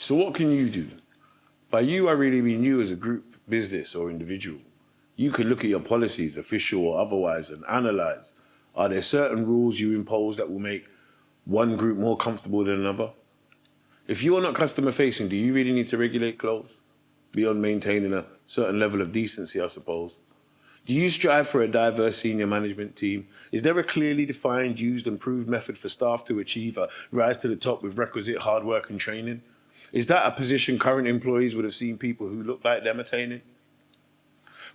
So what can you do? By you, I really mean you as a group, business, or individual. You can look at your policies, official or otherwise, and analyze. Are there certain rules you impose that will make one group more comfortable than another? If you're not customer facing, do you really need to regulate clothes? Beyond maintaining a certain level of decency, I suppose. Do you strive for a diverse senior management team? Is there a clearly defined, used and proved method for staff to achieve a rise to the top with requisite hard work and training? Is that a position current employees would have seen people who look like them attaining?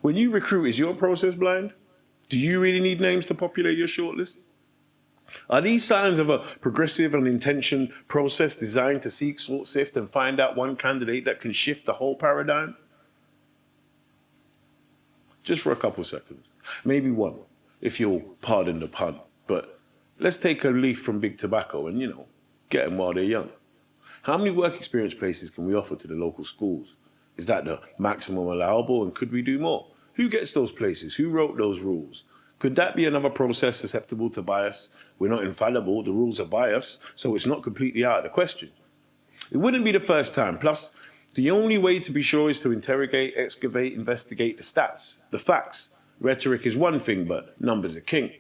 When you recruit, is your process blind? Do you really need names to populate your shortlist? Are these signs of a progressive and intentioned process designed to seek, sort, sift, and find out one candidate that can shift the whole paradigm? Just for a couple seconds. Maybe one, if you'll pardon the pun. But let's take a leaf from Big Tobacco and, get them while they're young. How many work experience places can we offer to the local schools? Is that the maximum allowable, and could we do more? Who gets those places? Who wrote those rules? Could that be another process susceptible to bias? We're not infallible, the rules are biased, so it's not completely out of the question. It wouldn't be the first time. Plus, the only way to be sure is to interrogate, excavate, investigate the stats, the facts. Rhetoric is one thing, but numbers are king.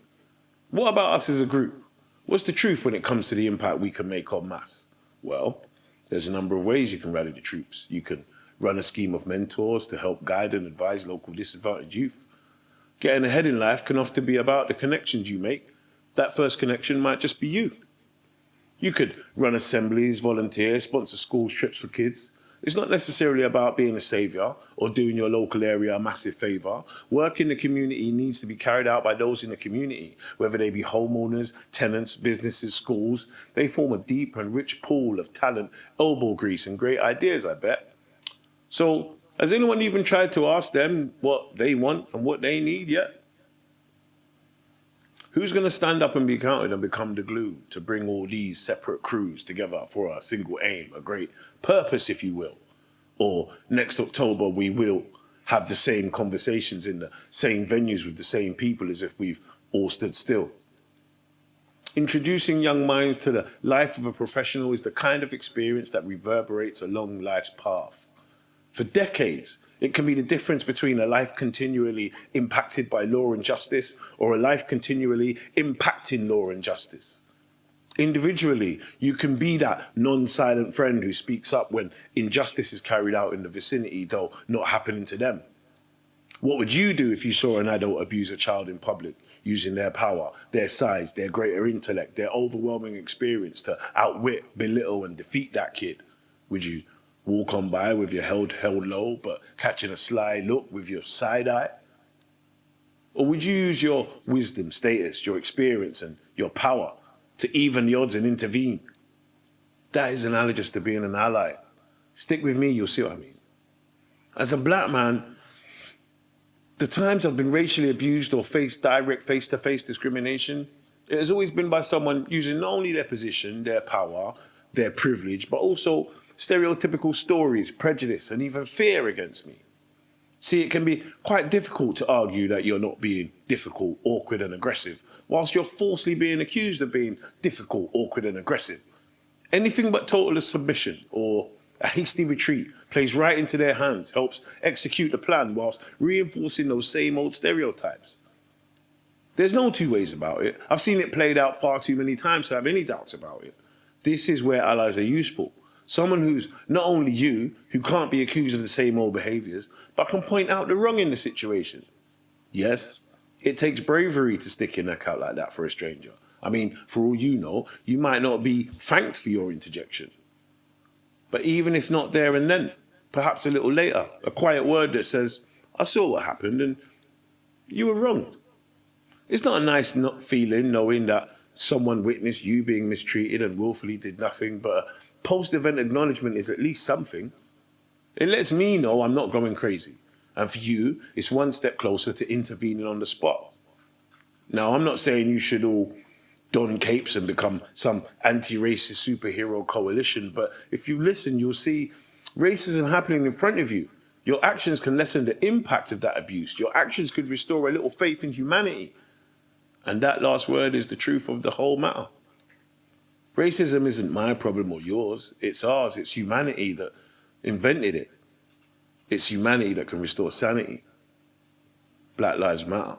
What about us as a group? What's the truth when it comes to the impact we can make en masse? Well, there's a number of ways you can rally the troops. You can run a scheme of mentors to help guide and advise local disadvantaged youth. Getting ahead in life can often be about the connections you make. That first connection might just be you. You could run assemblies, volunteer, sponsor school trips for kids. It's not necessarily about being a saviour or doing your local area a massive favour. Work in the community needs to be carried out by those in the community, whether they be homeowners, tenants, businesses, schools. They form a deep and rich pool of talent, elbow grease and great ideas, I bet. So, has anyone even tried to ask them what they want and what they need yet? Who's going to stand up and be counted and become the glue to bring all these separate crews together for a single aim, a great purpose, if you will? Or next October, we will have the same conversations in the same venues with the same people as if we've all stood still. Introducing young minds to the life of a professional is the kind of experience that reverberates along life's path. For decades, it can be the difference between a life continually impacted by law and justice or a life continually impacting law and justice. Individually, you can be that non-silent friend who speaks up when injustice is carried out in the vicinity, though not happening to them. What would you do if you saw an adult abuse a child in public, using their power, their size, their greater intellect, their overwhelming experience to outwit, belittle, and defeat that kid? Would you walk on by with your head held low, but catching a sly look with your side eye? Or would you use your wisdom, status, your experience, and your power to even the odds and intervene? That is analogous to being an ally. Stick with me, you'll see what I mean. As a black man, the times I've been racially abused or faced direct face-to-face discrimination, it has always been by someone using not only their position, their power, their privilege, but also stereotypical stories, prejudice, and even fear against me. See, it can be quite difficult to argue that you're not being difficult, awkward, and aggressive, whilst you're falsely being accused of being difficult, awkward, and aggressive. Anything but total submission or a hasty retreat plays right into their hands, helps execute the plan whilst reinforcing those same old stereotypes. There's no two ways about it. I've seen it played out far too many times to have any doubts about it. This is where allies are useful. Someone who's not only you, who can't be accused of the same old behaviours, but can point out the wrong in the situation. Yes, it takes bravery to stick your neck out like that for a stranger. I mean, for all you know, you might not be thanked for your interjection. But even if not there and then, perhaps a little later, a quiet word that says, I saw what happened and you were wrong. It's not a nice feeling knowing that someone witnessed you being mistreated and willfully did nothing, but a post-event acknowledgement is at least something. It lets me know I'm not going crazy. And for you, it's one step closer to intervening on the spot. Now, I'm not saying you should all don capes and become some anti-racist superhero coalition, but if you listen, you'll see racism happening in front of you. Your actions can lessen the impact of that abuse. Your actions could restore a little faith in humanity. And that last word is the truth of the whole matter. Racism isn't my problem or yours. It's ours. It's humanity that invented it. It's humanity that can restore sanity. Black Lives Matter.